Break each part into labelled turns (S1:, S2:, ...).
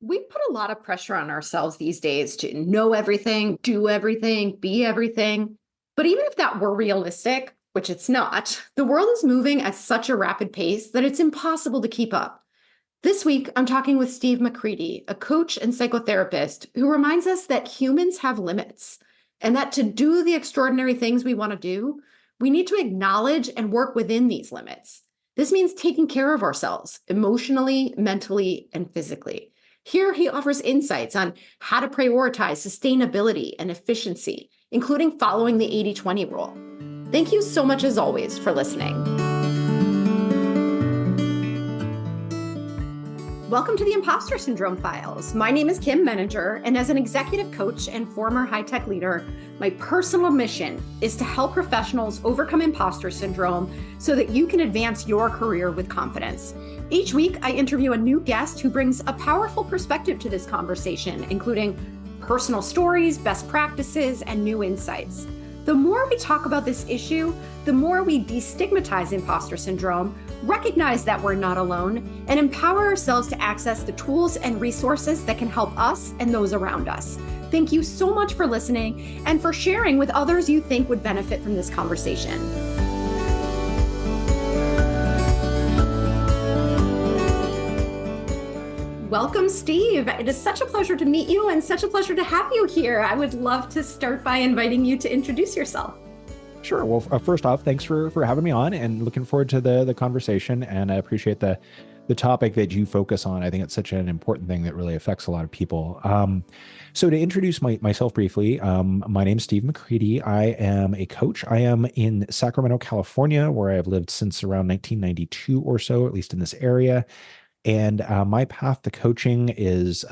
S1: We put a lot of pressure on ourselves these days to know everything, do everything, be everything. But even if that were realistic, which it's not, the world is moving at such a rapid pace that it's impossible to keep up. This week, I'm talking with Steve McCready, a coach and psychotherapist who reminds us that humans have limits and that to do the extraordinary things we want to do, we need to acknowledge and work within these limits. This means taking care of ourselves emotionally, mentally, and physically. Here, he offers insights on how to prioritize sustainability and efficiency, including following the 80-20 rule. Thank you so much, as always, for listening. Welcome to the Impostor Syndrome Files. My name is Kim Menninger, and as an executive coach and former high-tech leader, my personal mission is to help professionals overcome imposter syndrome so that you can advance your career with confidence. Each week, I interview a new guest who brings a powerful perspective to this conversation, including personal stories, best practices, and new insights. The more we talk about this issue, the more we destigmatize imposter syndrome, recognize that we're not alone, and empower ourselves to access the tools and resources that can help us and those around us. Thank you so much for listening and for sharing with others you think would benefit from this conversation. Welcome, Steve. It is such a pleasure to meet you and such a pleasure to have you here. I would love to start by inviting you to introduce yourself.
S2: Sure. Well, first off, thanks for having me on and looking forward to the conversation. And I appreciate the topic that you focus on. I think it's such an important thing that really affects a lot of people. So to introduce myself briefly, my name's Steve McCready. I am a coach. I am in Sacramento, California, where I've lived since around 1992 or so, at least in this area. And my path to coaching is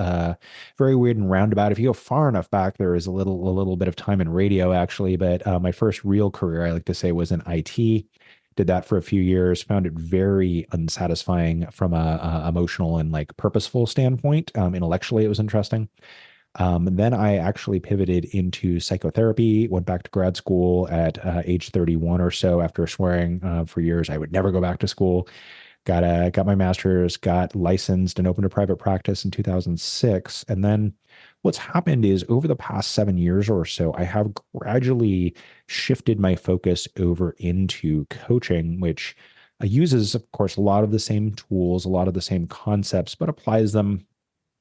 S2: very weird and roundabout. If you go far enough back, there is a little bit of time in radio, actually. But my first real career, I like to say, was in IT. Did that for a few years. Found it very unsatisfying from a emotional and like purposeful standpoint. Intellectually, it was interesting. Then I actually pivoted into psychotherapy. Went back to grad school at age 31 or so after swearing for years I would never go back to school. Got my master's, got licensed and opened a private practice in 2006. And then what's happened is over the past 7 years or so, I have gradually shifted my focus over into coaching, which uses, of course, a lot of the same tools, a lot of the same concepts, but applies them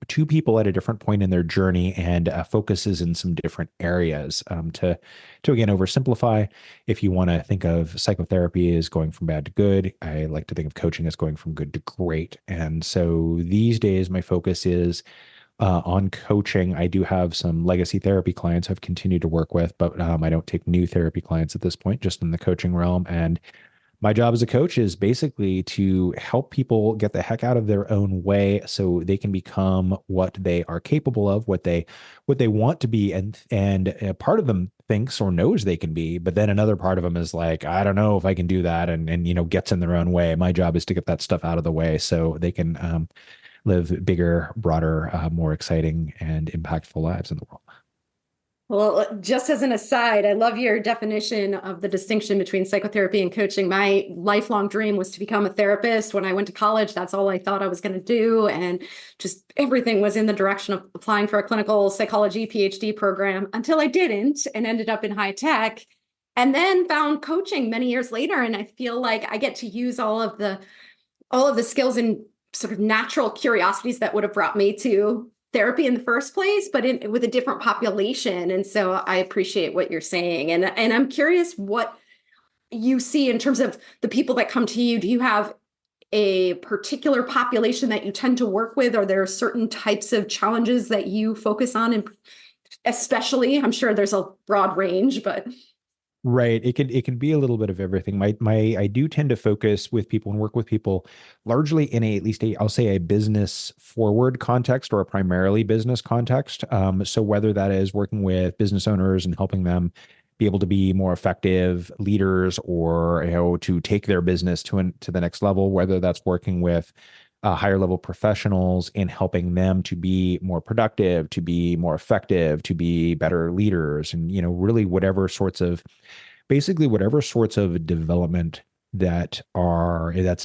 S2: to people at a different point in their journey and focuses in some different areas. To again oversimplify, if you want to think of psychotherapy as going from bad to good, I like to think of coaching as going from good to great. And so these days, my focus is on coaching. I do have some legacy therapy clients I've continued to work with, but I don't take new therapy clients at this point, just in the coaching realm. And my job as a coach is basically to help people get the heck out of their own way so they can become what they are capable of, what they want to be. And a part of them thinks or knows they can be, but then another part of them is like, I don't know if I can do that, and gets in their own way. My job is to get that stuff out of the way so they can live bigger, broader, more exciting and impactful lives in the world.
S1: Well, just as an aside, I love your definition of the distinction between psychotherapy and coaching. My lifelong dream was to become a therapist. When I went to college, that's all I thought I was going to do. And just everything was in the direction of applying for a clinical psychology PhD program until I didn't and ended up in high tech and then found coaching many years later. And I feel like I get to use all of the skills and sort of natural curiosities that would have brought me to therapy in the first place, but with a different population. And so I appreciate what you're saying. And I'm curious what you see in terms of the people that come to you. Do you have a particular population that you tend to work with? Are there certain types of challenges that you focus on? And especially, I'm sure there's a broad range, but...
S2: Right. It can be a little bit of everything. I do tend to focus with people and work with people largely in at least I'll say a business forward context or a primarily business context. So whether that is working with business owners and helping them be able to be more effective leaders or, to take their business to the next level, whether that's working with higher level professionals in helping them to be more productive, to be more effective, to be better leaders, and really whatever sorts of development that's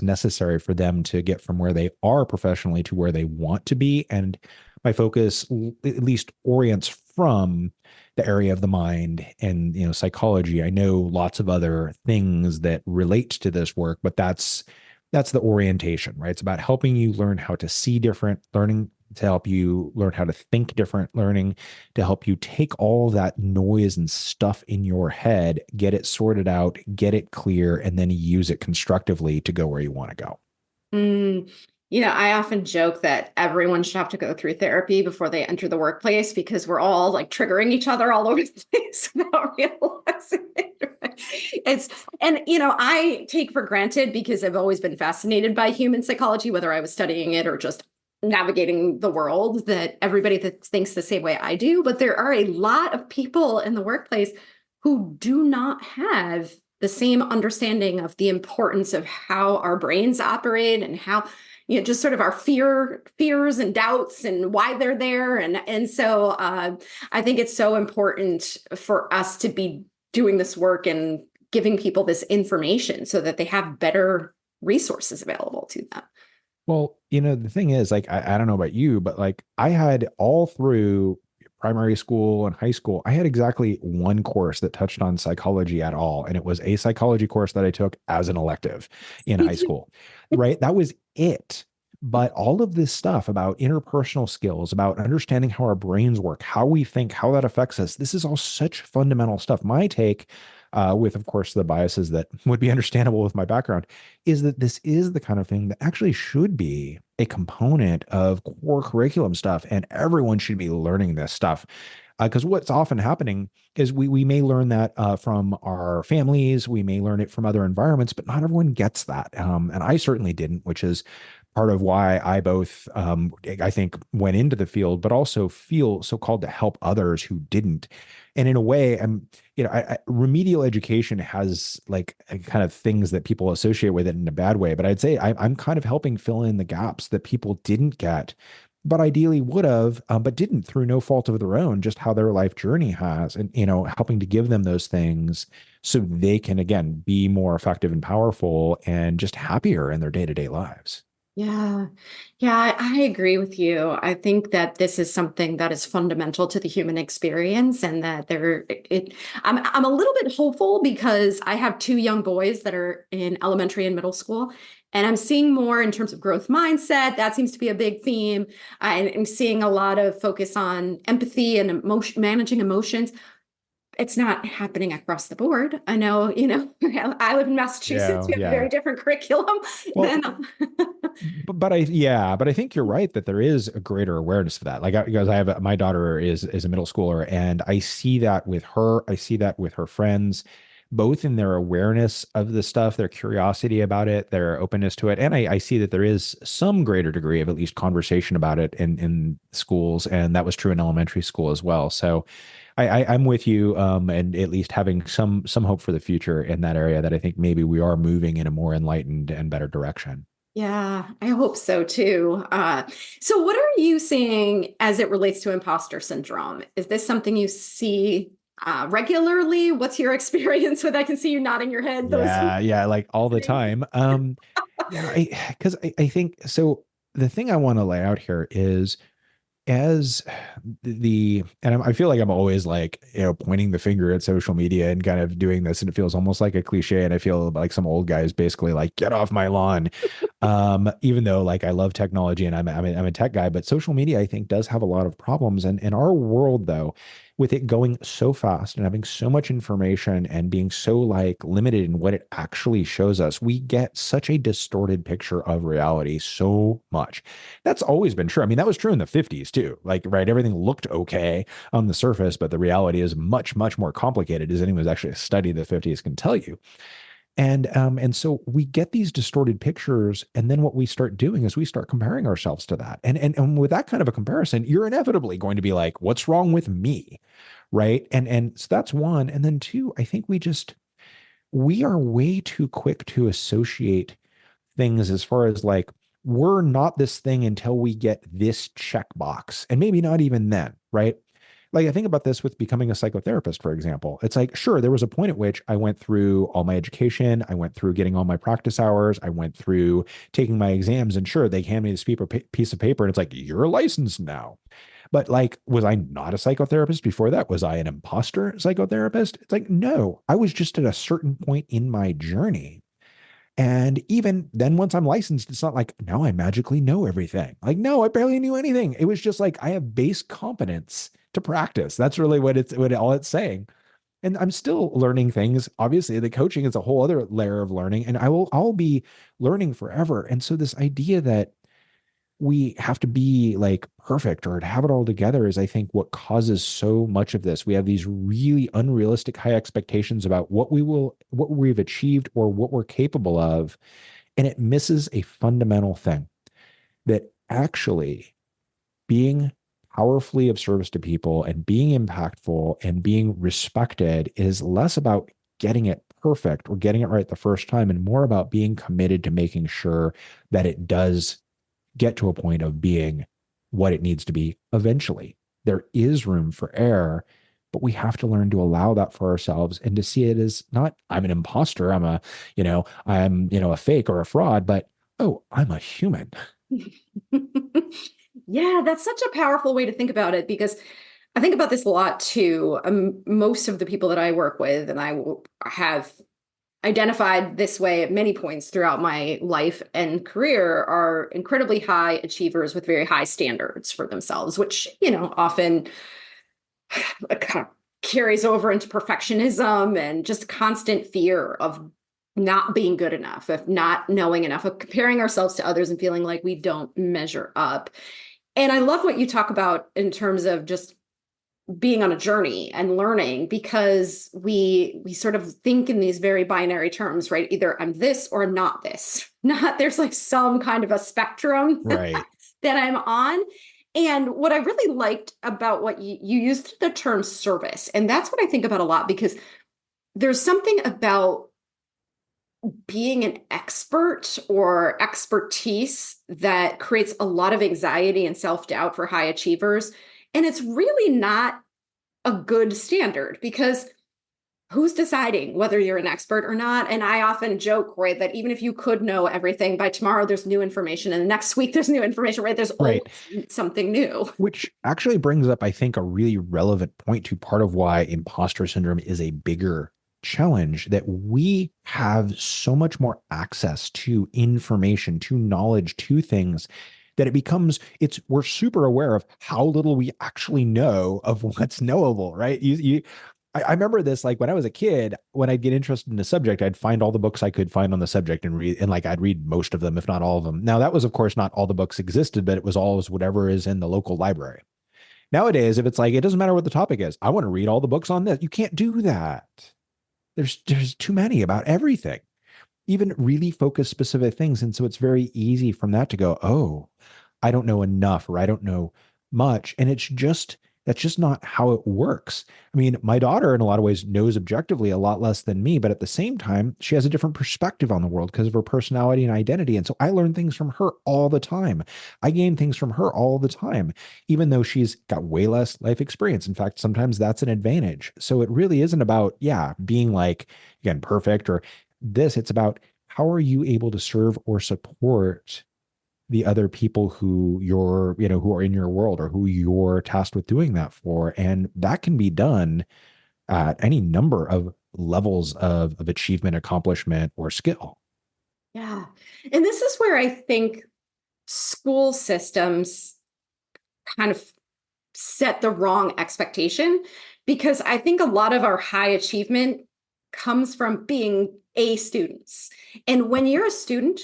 S2: necessary for them to get from where they are professionally to where they want to be. And my focus at least orients from the area of the mind and, psychology. I know lots of other things that relate to this work, but that's the orientation, right? It's about helping you learn how to see different, learning to help you learn how to think different, learning to help you take all that noise and stuff in your head, get it sorted out, get it clear, and then use it constructively to go where you want to go.
S1: Mm, I often joke that everyone should have to go through therapy before they enter the workplace because we're all like triggering each other all over the place without realizing it. Right? I take for granted because I've always been fascinated by human psychology, whether I was studying it or just navigating the world, that everybody that thinks the same way I do. But there are a lot of people in the workplace who do not have the same understanding of the importance of how our brains operate and how just sort of our fears and doubts and why they're there. And so I think it's so important for us to be doing this work and giving people this information so that they have better resources available to them.
S2: Well, the thing is, like, I don't know about you, but like I had all through primary school and high school, I had exactly one course that touched on psychology at all. And it was a psychology course that I took as an elective in high school, right? That was it. But all of this stuff about interpersonal skills, about understanding how our brains work, how we think, how that affects us, this is all such fundamental stuff. My take, with, of course, the biases that would be understandable with my background, is that this is the kind of thing that actually should be a component of core curriculum stuff, and everyone should be learning this stuff. Because what's often happening is we may learn that from our families, we may learn it from other environments, but not everyone gets that. And I certainly didn't, which is part of why I both, I think, went into the field, but also feel so called to help others who didn't. And in a way, remedial education has like kind of things that people associate with it in a bad way. But I'd say I'm kind of helping fill in the gaps that people didn't get, but ideally would have, but didn't through no fault of their own, just how their life journey has, and helping to give them those things so they can again be more effective and powerful and just happier in their day-to-day lives.
S1: Yeah. Yeah, I agree with you. I think that this is something that is fundamental to the human experience and that I'm a little bit hopeful because I have two young boys that are in elementary and middle school, and I'm seeing more in terms of growth mindset. That seems to be a big theme. I'm seeing a lot of focus on empathy and managing emotions. It's not happening across the board. I know, I live in Massachusetts.
S2: Yeah,
S1: We have a
S2: yeah.
S1: very different curriculum
S2: Well,
S1: than
S2: but I think you're right that there is a greater awareness for that. Like, because I have my daughter is a middle schooler, and I see that with her. I see that with her friends, both in their awareness of the stuff, their curiosity about it, their openness to it, and I see that there is some greater degree of at least conversation about it in schools, and that was true in elementary school as well. So, I'm with you, and at least having some hope for the future in that area. That I think maybe we are moving in a more enlightened and better direction.
S1: Yeah, I hope so too. So what are you seeing as it relates to imposter syndrome? Is this something you see regularly? What's your experience with? I can see you nodding your head. Those who
S2: Yeah, yeah, like all the
S1: listening.
S2: time. Yeah, because I think so. The thing I want to lay out here is as I feel like I'm always like, pointing the finger at social media and kind of doing this, and it feels almost like a cliche. And I feel like some old guy is basically like, get off my lawn. Even though like I love technology and I'm a tech guy, but social media, I think, does have a lot of problems. And in our world, though, with it going so fast and having so much information and being so like limited in what it actually shows us, we get such a distorted picture of reality so much. That's always been true. I mean, that was true in the 50s too. Like, right, everything looked okay on the surface, but the reality is much, much more complicated, as anyone who's actually studied the 50s can tell you. And so we get these distorted pictures, and then what we start doing is we start comparing ourselves to that. And with that kind of a comparison, you're inevitably going to be like, what's wrong with me? Right. And so that's one. And then two, I think we are way too quick to associate things as far as like, we're not this thing until we get this checkbox. And maybe not even then, right? Like I think about this with becoming a psychotherapist, for example. It's like, sure, there was a point at which I went through all my education, I went through getting all my practice hours, I went through taking my exams, and sure, they hand me this piece of paper and it's like, you're licensed now. But like, was I not a psychotherapist before that? Was I an imposter psychotherapist? It's like, no, I was just at a certain point in my journey. And even then, once I'm licensed, it's not like now I magically know everything. Like, no, I barely knew anything. It was just like I have base competence to practice. That's really what all it's saying. And I'm still learning things. Obviously, the coaching is a whole other layer of learning, and I'll be learning forever. And so this idea that we have to be like perfect or to have it all together is, I think, what causes so much of this. We have these really unrealistic high expectations about what we've achieved or what we're capable of. And it misses a fundamental thing, that actually being powerfully of service to people and being impactful and being respected is less about getting it perfect or getting it right the first time, and more about being committed to making sure that it does get to a point of being what it needs to be eventually. There is room for error, but we have to learn to allow that for ourselves and to see it as not, I'm an imposter, I'm a fake or a fraud, but oh, I'm a human.
S1: Yeah, that's such a powerful way to think about it, because I think about this a lot too. Most of the people that I work with, and have identified this way at many points throughout my life and career, are incredibly high achievers with very high standards for themselves, which, often kind of carries over into perfectionism and just constant fear of not being good enough, of not knowing enough, of comparing ourselves to others and feeling like we don't measure up. And I love what you talk about in terms of just being on a journey and learning, because we sort of think in these very binary terms, right? Either I'm this or I'm not this. Not there's like some kind of a spectrum
S2: Right.
S1: that I'm on. And what I really liked about what you used the term service, and that's what I think about a lot, because there's something about being an expert or expertise that creates a lot of anxiety and self-doubt for high achievers. And it's really not a good standard, because who's deciding whether you're an expert or not? And I often joke, right, that even if you could know everything, by tomorrow there's new information, and the next week there's new information, right? There's always
S2: Right.
S1: something new.
S2: Which actually brings up, I think, a really relevant point to part of why imposter syndrome is a bigger challenge, that we have so much more access to information, to knowledge, to things, that it becomes we're super aware of how little we actually know of what's knowable, right? I remember this, like when I was a kid, when I'd get interested in a subject, I'd find all the books I could find on the subject and read, and like I'd read most of them, if not all of them. Now, that was, of course, not all the books existed, but it was always whatever is in the local library. Nowadays, if it's like, it doesn't matter what the topic is, I want to read all the books on this. You can't do that. There's too many about everything, even really focused specific things. And so it's very easy from that to go, oh, I don't know enough, or I don't know much. And that's just not how it works. I mean, my daughter in a lot of ways knows objectively a lot less than me, but at the same time, she has a different perspective on the world because of her personality and identity. And so I learn things from her all the time. I gain things from her all the time, even though she's got way less life experience. In fact, sometimes that's an advantage. So it really isn't about, being like, again, perfect or this. It's about, how are you able to serve or support the other people who who are in your world, or who you're tasked with doing that for? And that can be done at any number of levels of achievement, accomplishment, or skill.
S1: Yeah. And this is where I think school systems kind of set the wrong expectation, because I think a lot of our high achievement comes from being A students. And when you're a student,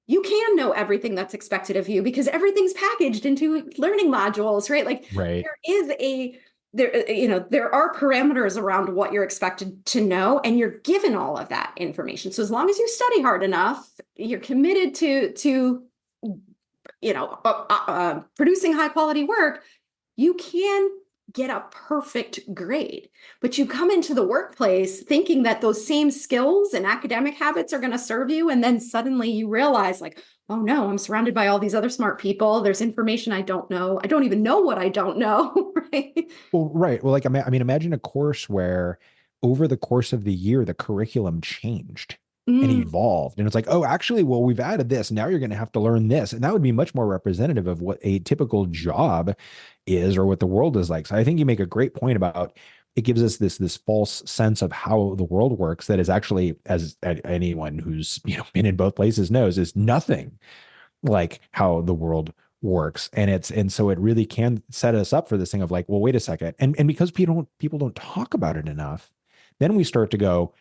S1: you can know everything that's expected of you because everything's packaged into learning modules, right? Like
S2: Right.
S1: there are parameters around what you're expected to know, and you're given all of that information. So as long as you study hard enough, you're committed to producing high quality work, you can get a perfect grade. But you come into the workplace thinking that those same skills and academic habits are going to serve you. And then suddenly you realize, like, oh no, I'm surrounded by all these other smart people. There's information I don't know. I don't even know what I don't know. right?
S2: Well, right. Well, like, I mean, imagine a course where over the course of the year, the curriculum changed and
S1: Mm,
S2: evolved. And it's like, oh, actually, well, we've added this. Now you're going to have to learn this. And that would be much more representative of what a typical job is or what the world is like. So I think you make a great point about it gives us this false sense of how the world works that is actually, as anyone who's, been in both places knows, is nothing like how the world works. And so it really can set us up for this thing of like, well, wait a second. And because people don't talk about it enough, then we start to go,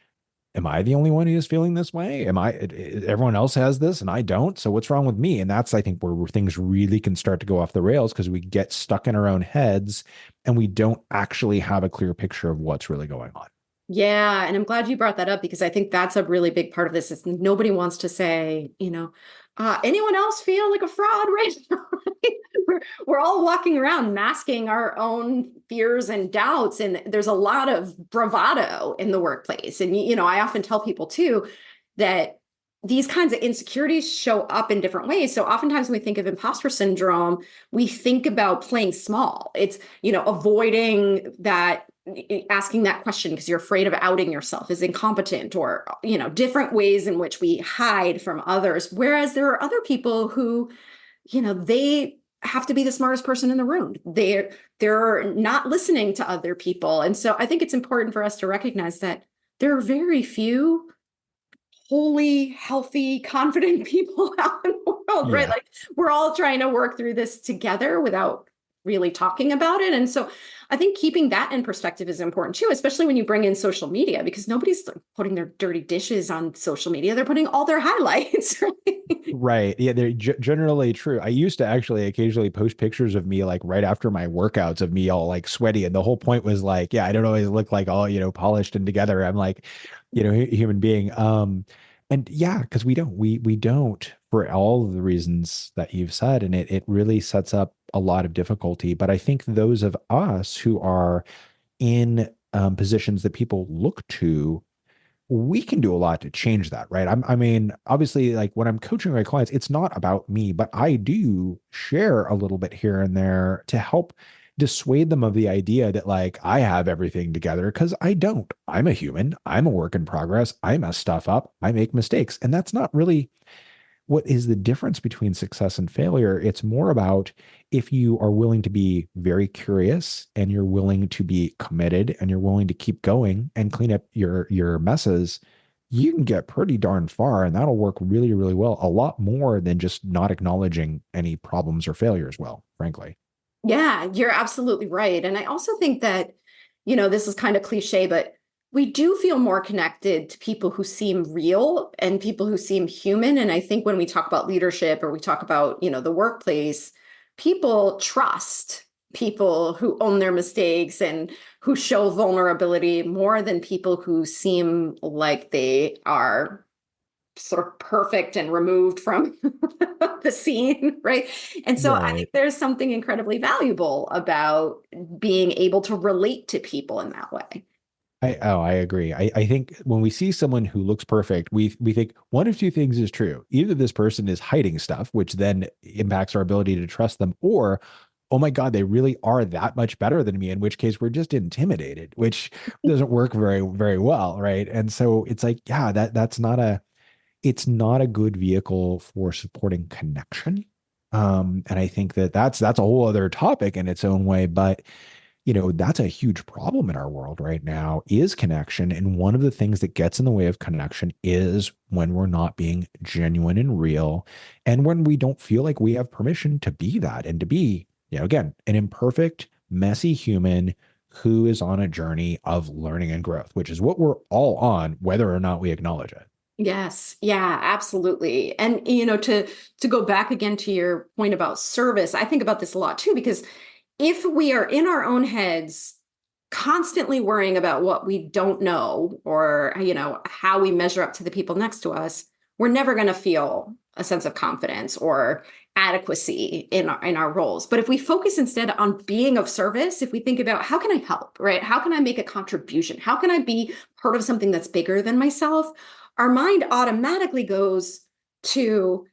S2: am I the only one who is feeling this way? Everyone else has this and I don't? So what's wrong with me? And that's, I think, where things really can start to go off the rails because we get stuck in our own heads and we don't actually have a clear picture of what's really going on.
S1: yeah, and I'm glad you brought that up because I think that's a really big part of this is nobody wants to say, anyone else feel like a fraud right now? Right? We're all walking around masking our own fears and doubts, and there's a lot of bravado in the workplace. And I often tell people too that these kinds of insecurities show up in different ways. So oftentimes when we think of imposter syndrome, we think about playing small. It's, avoiding that, asking that question because you're afraid of outing yourself as incompetent, or different ways in which we hide from others, whereas there are other people who they have to be the smartest person in the room. They're not listening to other people. And so I think it's important for us to recognize that there are very few wholly healthy, confident people out in the world, right?
S2: Yeah.
S1: Like we're all trying to work through this together without really talking about it. And so I think keeping that in perspective is important too, especially when you bring in social media, because nobody's like putting their dirty dishes on social media. They're putting all their highlights, right?
S2: Right. Yeah, they're generally true. I used to actually occasionally post pictures of me like right after my workouts of me all like sweaty. And the whole point was like, yeah, I don't always look like all, polished and together. I'm like, human being. And yeah, because we don't for all of the reasons that you've said. And it really sets up a lot of difficulty. But I think those of us who are in positions that people look to, we can do a lot to change that, right? I mean, obviously, like when I'm coaching my clients, it's not about me, but I do share a little bit here and there to help dissuade them of the idea that like I have everything together because I don't. I'm a human. I'm a work in progress. I mess stuff up. I make mistakes. And that's not really what is the difference between success and failure. It's more about if you are willing to be very curious and you're willing to be committed and you're willing to keep going and clean up your messes, you can get pretty darn far and that'll work really, really well. A lot more than just not acknowledging any problems or failures well, frankly.
S1: Yeah, you're absolutely right. And I also think that, this is kind of cliche, but we do feel more connected to people who seem real and people who seem human. And I think when we talk about leadership or we talk about, the workplace, people trust people who own their mistakes and who show vulnerability more than people who seem like they are sort of perfect and removed from the scene, right? And so I think
S2: Right.
S1: there's something incredibly valuable about being able to relate to people in that way.
S2: I agree. I think when we see someone who looks perfect, we think one of two things is true. Either this person is hiding stuff, which then impacts our ability to trust them, or oh my God, they really are that much better than me, in which case we're just intimidated, which doesn't work very, very well, right? And so it's like, yeah, that's not it's not a good vehicle for supporting connection. And I think that's a whole other topic in its own way, but that's a huge problem in our world right now is connection. And one of the things that gets in the way of connection is when we're not being genuine and real. And when we don't feel like we have permission to be that and to be, again, an imperfect, messy human who is on a journey of learning and growth, which is what we're all on, whether or not we acknowledge it.
S1: Yes, yeah, absolutely. And to go back again to your point about service, I think about this a lot too, because if we are in our own heads constantly worrying about what we don't know or how we measure up to the people next to us, we're never going to feel a sense of confidence or adequacy in our roles. But if we focus instead on being of service, if we think about how can I help, right? How can I make a contribution? How can I be part of something that's bigger than myself? Our mind automatically goes to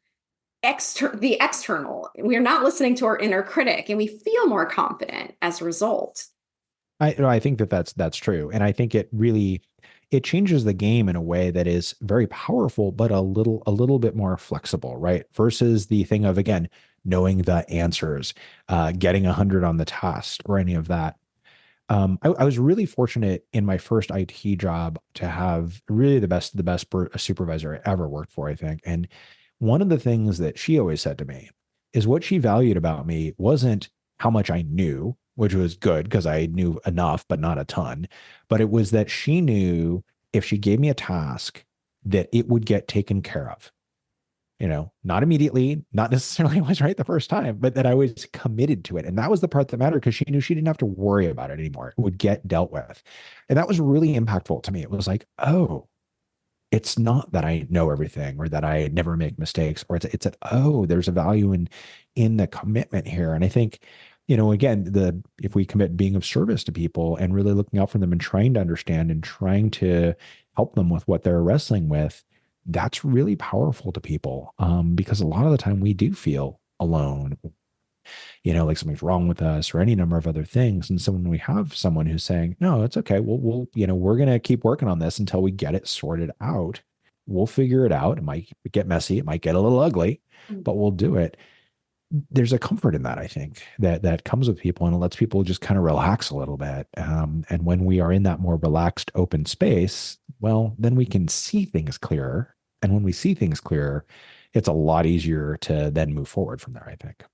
S1: the external. We're not listening to our inner critic, and we feel more confident as a result.
S2: I think that that's true. And I think it changes the game in a way that is very powerful, but a little bit more flexible, right? Versus the thing of, again, knowing the answers, getting 100 on the test or any of that. I was really fortunate in my first IT job to have really the best supervisor I ever worked for, I think. And one of the things that she always said to me is what she valued about me wasn't how much I knew, which was good because I knew enough, but not a ton. But it was that she knew if she gave me a task, that it would get taken care of, not immediately, not necessarily always right the first time, but that I was committed to it. And that was the part that mattered because she knew she didn't have to worry about it anymore. It would get dealt with. And that was really impactful to me. It was like, oh, it's not that I know everything or that I never make mistakes, or it's that, oh, there's a value in the commitment here. And I think, again, if we commit being of service to people and really looking out for them and trying to understand and trying to help them with what they're wrestling with, that's really powerful to people, because a lot of the time we do feel alone, like something's wrong with us or any number of other things. And so when we have someone who's saying, no, it's okay, we're going to keep working on this until we get it sorted out. We'll figure it out. It might get messy. It might get a little ugly, but we'll do it. There's a comfort in that, I think, that comes with people, and it lets people just kind of relax a little bit. And when we are in that more relaxed, open space, well, then we can see things clearer. And when we see things clearer, it's a lot easier to then move forward from there, I think.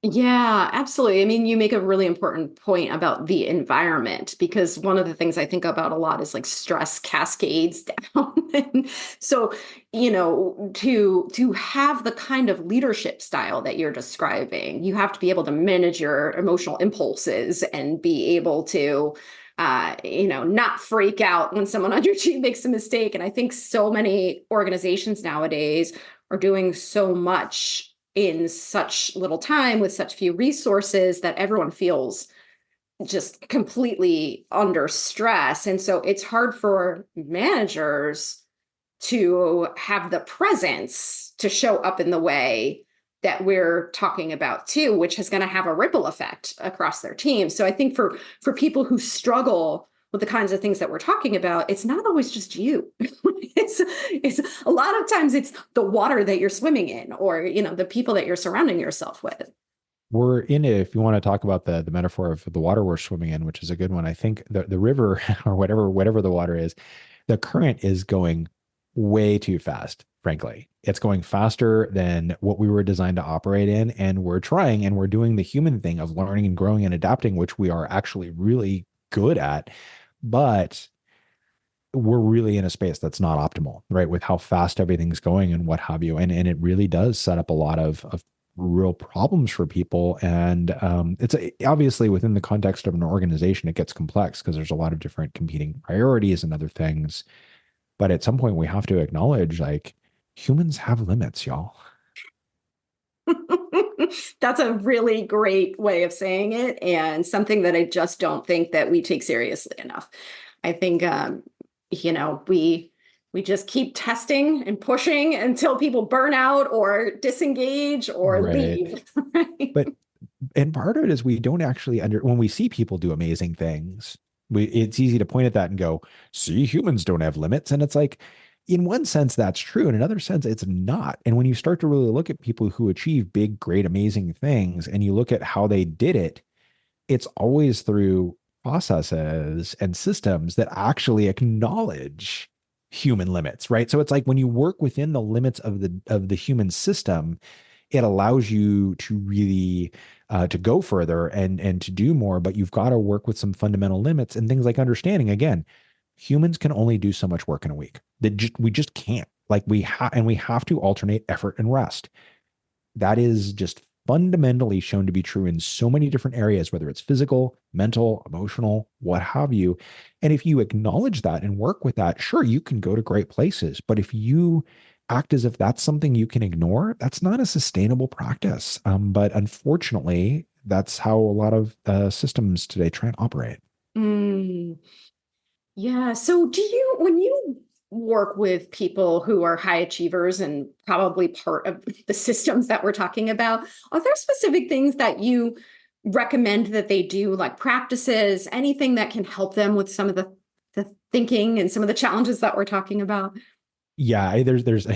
S1: Yeah, absolutely. I mean, you make a really important point about the environment, because one of the things I think about a lot is like stress cascades down. And so, to have the kind of leadership style that you're describing, you have to be able to manage your emotional impulses and be able to not freak out when someone on your team makes a mistake. And I think so many organizations nowadays are doing so much in such little time with such few resources that everyone feels just completely under stress. And so it's hard for managers to have the presence to show up in the way that we're talking about too, which is going to have a ripple effect across their team. So I think for people who struggle with the kinds of things that we're talking about, it's not always just you. it's a lot of times it's the water that you're swimming in, or the people that you're surrounding yourself with.
S2: We're in it. If you want to talk about the metaphor of the water we're swimming in, which is a good one, I think the river or whatever the water is, the current is going way too fast, frankly. It's going faster than what we were designed to operate in. And we're trying and we're doing the human thing of learning and growing and adapting, which we are actually really good at. But we're really in a space that's not optimal, right? With how fast everything's going and what have you. And it really does set up a lot of real problems for people. And obviously within the context of an organization, it gets complex because there's a lot of different competing priorities and other things. But at some point, we have to acknowledge, like, humans have limits, y'all.
S1: That's a really great way of saying it, and something that I just don't think that we take seriously enough. I think we just keep testing and pushing until people burn out or disengage or
S2: Right.
S1: leave. Right?
S2: But and part of it is we don't actually when we see people do amazing things, it's easy to point at that and go, see, humans don't have limits. And it's like, in one sense, that's true. In another sense, it's not. And when you start to really look at people who achieve big, great, amazing things, and you look at how they did it, it's always through processes and systems that actually acknowledge human limits, right? So it's like when you work within the limits of the human system, it allows you to really to go further and to do more, but you've got to work with some fundamental limits and things like understanding. Again, humans can only do so much work in a week. We just can't. Like we have to alternate effort and rest. That is just fundamentally shown to be true in so many different areas, whether it's physical, mental, emotional, what have you. And if you acknowledge that and work with that, sure, you can go to great places. But if you act as if that's something you can ignore, that's not a sustainable practice. But unfortunately, that's how a lot of systems today try and operate.
S1: Mm, yeah. So when you work with people who are high achievers and probably part of the systems that we're talking about. Are there specific things that you recommend that they do, like practices, anything that can help them with some of the thinking and some of the challenges that we're talking about?
S2: Yeah, there's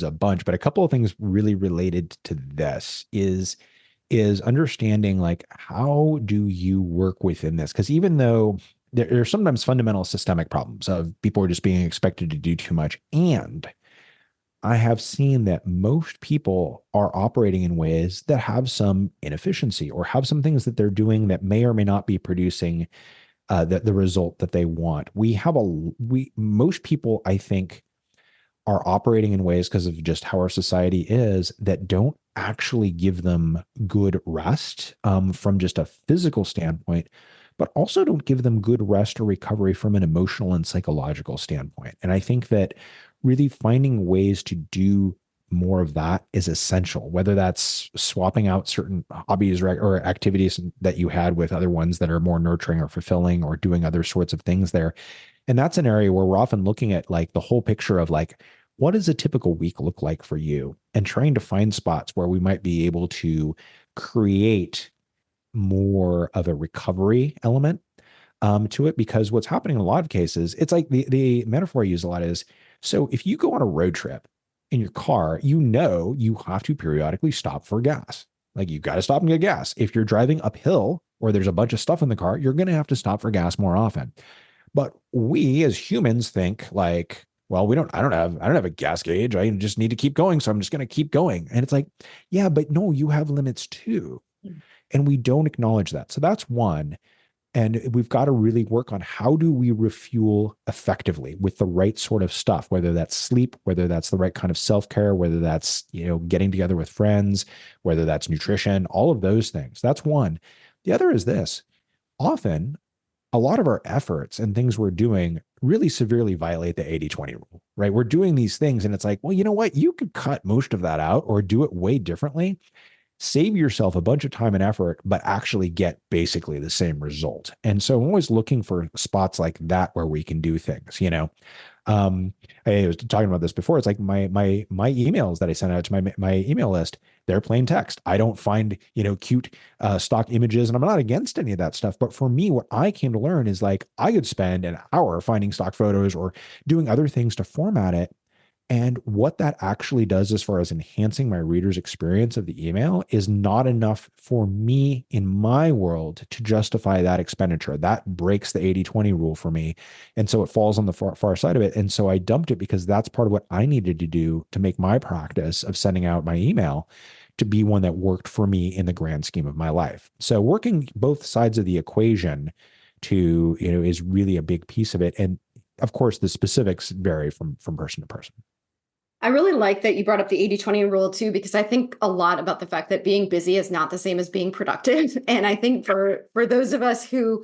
S2: a bunch, but a couple of things really related to this is understanding like how do you work within this? Because even though there are sometimes fundamental systemic problems of people are just being expected to do too much, and I have seen that most people are operating in ways that have some inefficiency or have some things that they're doing that may or may not be producing the result that they want. We most people, I think, are operating in ways because of just how our society is that don't actually give them good rest from just a physical standpoint, but also don't give them good rest or recovery from an emotional and psychological standpoint. And I think that really finding ways to do more of that is essential, whether that's swapping out certain hobbies or activities that you had with other ones that are more nurturing or fulfilling, or doing other sorts of things there. And that's an area where we're often looking at like the whole picture of like, what does a typical week look like for you? And trying to find spots where we might be able to create more of a recovery element to it. Because what's happening in a lot of cases, it's like the metaphor I use a lot is, so if you go on a road trip in your car, you have to periodically stop for gas. Like you got to stop and get gas. If you're driving uphill or there's a bunch of stuff in the car, you're going to have to stop for gas more often. But we as humans think like, well, I don't have a gas gauge. I just need to keep going. So I'm just going to keep going. And it's like, yeah, but no, you have limits too. And we don't acknowledge that. So that's one. And we've got to really work on how do we refuel effectively with the right sort of stuff, whether that's sleep, whether that's the right kind of self-care, whether that's, getting together with friends, whether that's nutrition, all of those things. That's one. The other is this. Often a lot of our efforts and things we're doing really severely violate the 80-20 rule, right? We're doing these things and it's like, well, you know what? You could cut most of that out or do it way differently, save yourself a bunch of time and effort, but actually get basically the same result. And so I'm always looking for spots like that where we can do things. Um, I was talking about this before. It's like my emails that I send out to my email list, they're plain text. I don't find, cute stock images, and I'm not against any of that stuff. But for me, what I came to learn is like I could spend an hour finding stock photos or doing other things to format it. And what that actually does as far as enhancing my reader's experience of the email is not enough for me in my world to justify that expenditure. That breaks the 80-20 rule for me. And so it falls on the far side of it. And so I dumped it because that's part of what I needed to do to make my practice of sending out my email to be one that worked for me in the grand scheme of my life. So working both sides of the equation is really a big piece of it. And of course, the specifics vary from person to person.
S1: I really like that you brought up the 80-20 rule too, because I think a lot about the fact that being busy is not the same as being productive. And I think for those of us who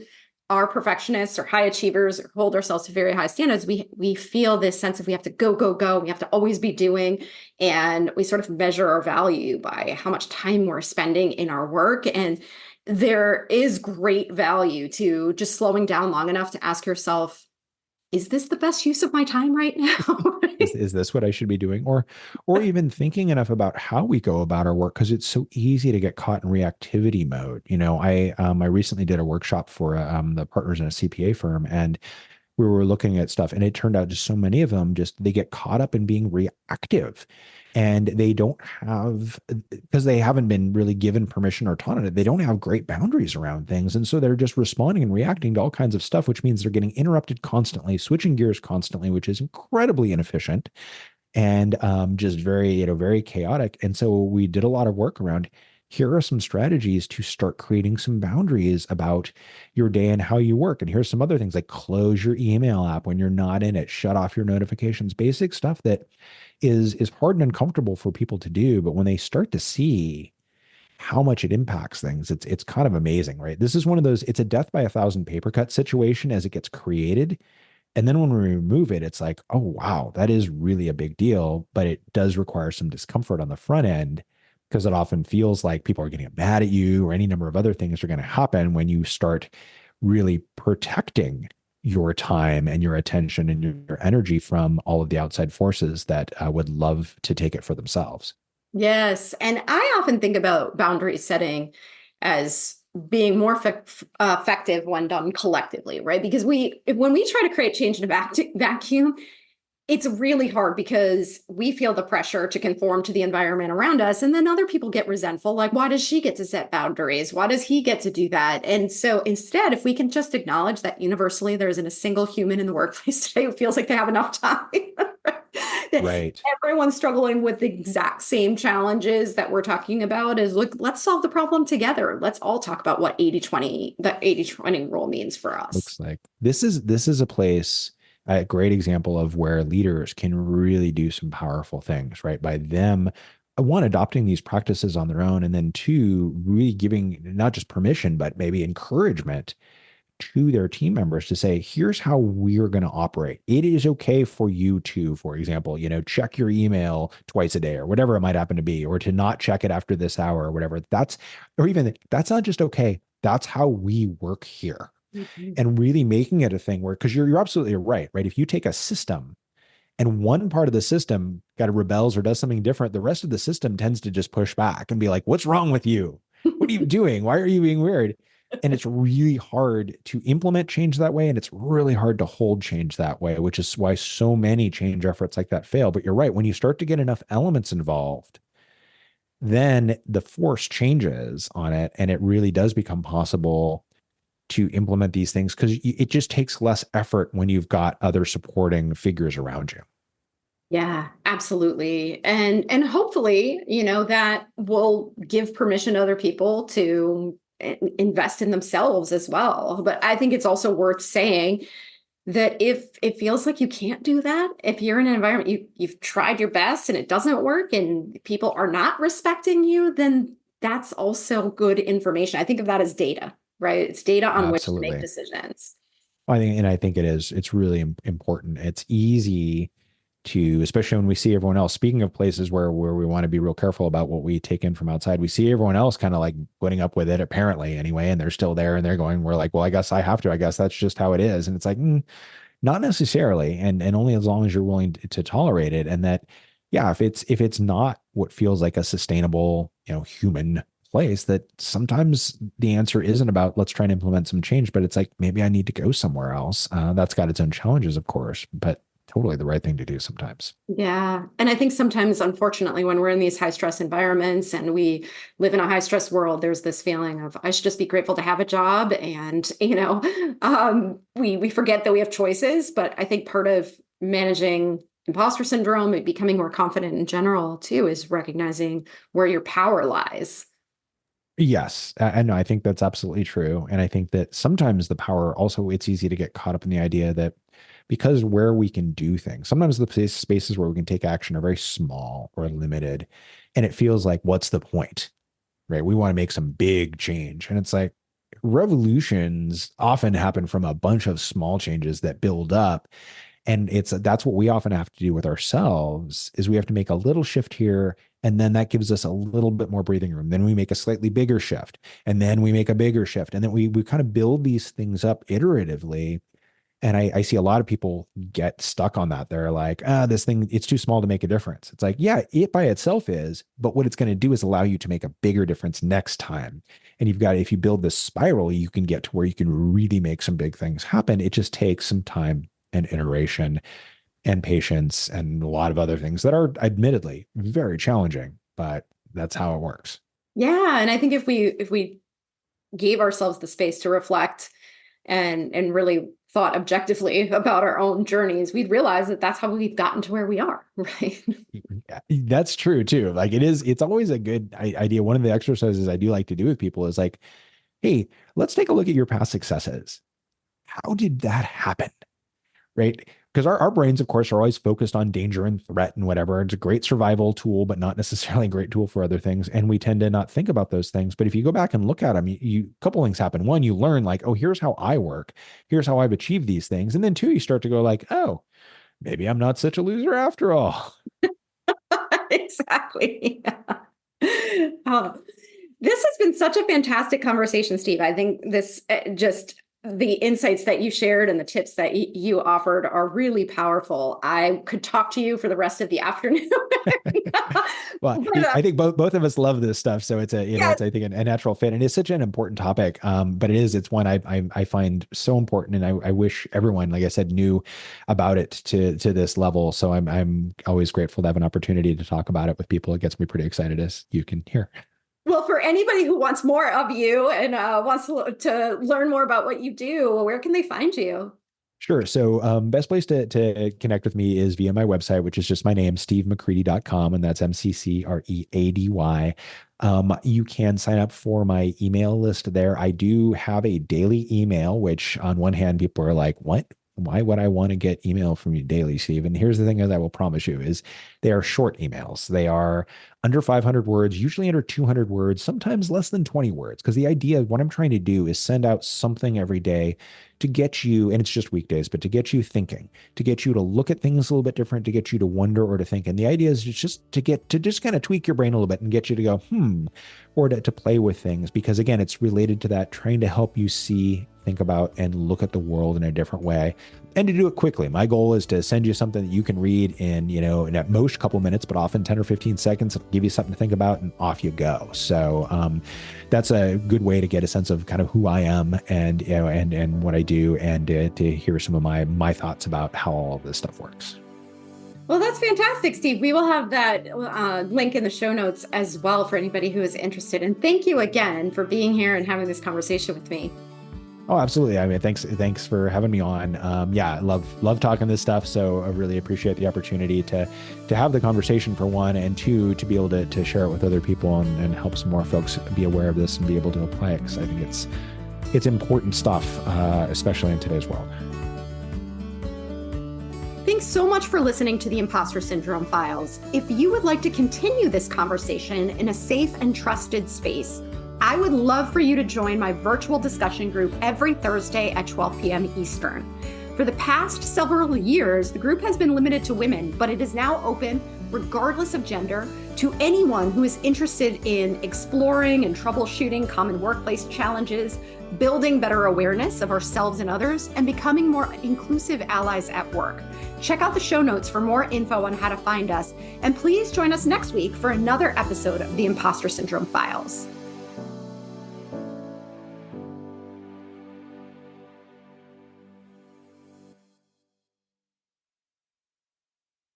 S1: are perfectionists or high achievers or hold ourselves to very high standards, we feel this sense of we have to go, go, go. We have to always be doing. And we sort of measure our value by how much time we're spending in our work. And there is great value to just slowing down long enough to ask yourself, is this the best use of my time right now?
S2: Is this what I should be doing? Or even thinking enough about how we go about our work, because it's so easy to get caught in reactivity mode. I recently did a workshop for the partners in a CPA firm, and we were looking at stuff, and it turned out just so many of them they get caught up in being reactive, and they don't have, because they haven't been really given permission or taught it, they don't have great boundaries around things. And so they're just responding and reacting to all kinds of stuff, which means they're getting interrupted constantly, switching gears constantly, which is incredibly inefficient and just very, very chaotic. And so we did a lot of work around, here are some strategies to start creating some boundaries about your day and how you work. And here's some other things like close your email app when you're not in it, shut off your notifications, basic stuff that is hard and uncomfortable for people to do. But when they start to see how much it impacts things, it's kind of amazing, right? This is one of those, it's a death by 1,000 paper cut situation as it gets created. And then when we remove it, it's like, oh, wow, that is really a big deal. But it does require some discomfort on the front end, because it often feels like people are going to get mad at you, or any number of other things are going to happen when you start really protecting your time and your attention and your energy from all of the outside forces that would love to take it for themselves.
S1: Yes. And I often think about boundary setting as being more effective when done collectively, right? Because when we try to create change in a vacuum, it's really hard because we feel the pressure to conform to the environment around us. And then other people get resentful. Like, why does she get to set boundaries? Why does he get to do that? And so instead, if we can just acknowledge that universally there isn't a single human in the workplace today who feels like they have enough time.
S2: Right.
S1: Everyone's struggling with the exact same challenges that we're talking about is look, let's solve the problem together. Let's all talk about what 80/20, the 80/20 rule means for us.
S2: Looks like this is a place, a great example of where leaders can really do some powerful things, right? By them, one, adopting these practices on their own, and then two, really giving not just permission, but maybe encouragement to their team members to say, here's how we're going to operate. It is okay for you to, for example, check your email twice a day or whatever it might happen to be, or to not check it after this hour or whatever. Or even that's not just okay. That's how we work here.
S1: Mhm.
S2: And really making it a thing where, because you're absolutely right? If you take a system and one part of the system kind of rebels or does something different, the rest of the system tends to just push back and be like, what's wrong with you? What are you doing? Why are you being weird? And it's really hard to implement change that way. And it's really hard to hold change that way, which is why so many change efforts like that fail. But you're right. When you start to get enough elements involved, then the force changes on it. And it really does become possible to implement these things because it just takes less effort when you've got other supporting figures around you.
S1: Yeah, absolutely. And hopefully, that will give permission to other people to invest in themselves as well. But I think it's also worth saying that if it feels like you can't do that, if you're in an environment you've tried your best and it doesn't work and people are not respecting you, then that's also good information. I think of that as data, right? It's data on which to make
S2: Absolutely.
S1: decisions.
S2: I think it is. It's really important. It's easy to, especially when we see everyone else. Speaking of places where we want to be real careful about what we take in from outside, we see everyone else kind of like putting up with it apparently anyway, and they're still there and they're going, we're like, well, I guess I have to. I guess that's just how it is. And it's like, not necessarily, and only as long as you're willing to tolerate it. And that, yeah, if it's not what feels like a sustainable, human place, that sometimes the answer isn't about let's try and implement some change, but it's like maybe I need to go somewhere else. That's got its own challenges, of course, but totally the right thing to do sometimes.
S1: Yeah. And I think sometimes, unfortunately, when we're in these high stress environments and we live in a high stress world, there's this feeling of, I should just be grateful to have a job. And, we forget that we have choices. But I think part of managing imposter syndrome and becoming more confident in general, too, is recognizing where your power lies.
S2: Yes, I know. I think that's absolutely true. And I think that sometimes the power also, it's easy to get caught up in the idea that because where we can do things, sometimes the spaces where we can take action are very small or limited. And it feels like, what's the point? Right? We want to make some big change. And it's like revolutions often happen from a bunch of small changes that build up. And that's what we often have to do with ourselves is we have to make a little shift here, and then that gives us a little bit more breathing room. Then we make a slightly bigger shift, and then we make a bigger shift, and then we kind of build these things up iteratively. And I see a lot of people get stuck on that. They're like, this thing, it's too small to make a difference. It's like, yeah, it by itself is, but what it's going to do is allow you to make a bigger difference next time. And if you build this spiral, you can get to where you can really make some big things happen. It just takes some time and iteration and patience and a lot of other things that are admittedly very challenging, but that's how it works.
S1: Yeah. And I think if we gave ourselves the space to reflect and really thought objectively about our own journeys, we'd realize that that's how we've gotten to where we are, right?
S2: Yeah, that's true too. Like it's always a good idea. One of the exercises I do like to do with people is like, hey, let's take a look at your past successes. How did that happen? Right? Because our brains, of course, are always focused on danger and threat and whatever. It's a great survival tool, but not necessarily a great tool for other things. And we tend to not think about those things. But if you go back and look at them, a couple things happen. One, you learn like, oh, here's how I work. Here's how I've achieved these things. And then two, you start to go like, oh, maybe I'm not such a loser after all.
S1: Exactly. Oh, this has been such a fantastic conversation, Steve. I think this just The insights that you shared and the tips that you offered are really powerful. I could talk to you for the rest of the afternoon.
S2: Well,
S1: But,
S2: I think both of us love this stuff, so it's a
S1: yes.
S2: it's I think a natural fit, and it's such an important topic. But it's one I find so important, and I wish everyone, like I said, knew about it to this level. So I'm always grateful to have an opportunity to talk about it with people. It gets me pretty excited, as you can hear.
S1: Well, for anybody who wants more of you and wants to learn more about what you do, where can they find you?
S2: Sure. So best place to connect with me is via my website, which is just my name, stevemccready.com, and that's McCready. You can sign up for my email list there. I do have a daily email, which on one hand, people are like, what? Why would I want to get email from you daily, Steve? And here's the thing that I will promise you is they are short emails. They are under 500 words, usually under 200 words, sometimes less than 20 words. Because the idea, what I'm trying to do is send out something every day to get you, and it's just weekdays, but to get you thinking, to get you to look at things a little bit different, to get you to wonder or to think. And the idea is just to just kind of tweak your brain a little bit and get you to go, or to play with things. Because again, it's related to that, trying to help you see, think about, and look at the world in a different way, and to do it quickly. My goal is to send you something that you can read in, in at most a couple minutes, but often 10 or 15 seconds, give you something to think about, and off you go. So that's a good way to get a sense of kind of who I am and, and what I do, and to hear some of my thoughts about how all of this stuff works.
S1: Well, that's fantastic, Steve. We will have that link in the show notes as well for anybody who is interested. And thank you again for being here and having this conversation with me.
S2: Oh, absolutely. I mean, thanks for having me on. Yeah, I love talking this stuff. So I really appreciate the opportunity to have the conversation, for one, and two, to be able to share it with other people and help some more folks be aware of this and be able to apply it. Because I think it's important stuff, especially in today's world.
S1: Thanks so much for listening to the Impostor Syndrome Files. If you would like to continue this conversation in a safe and trusted space, I would love for you to join my virtual discussion group every Thursday at 12 p.m. Eastern. For the past several years, the group has been limited to women, but it is now open, regardless of gender, to anyone who is interested in exploring and troubleshooting common workplace challenges, building better awareness of ourselves and others, and becoming more inclusive allies at work. Check out the show notes for more info on how to find us, and please join us next week for another episode of the Impostor Syndrome Files.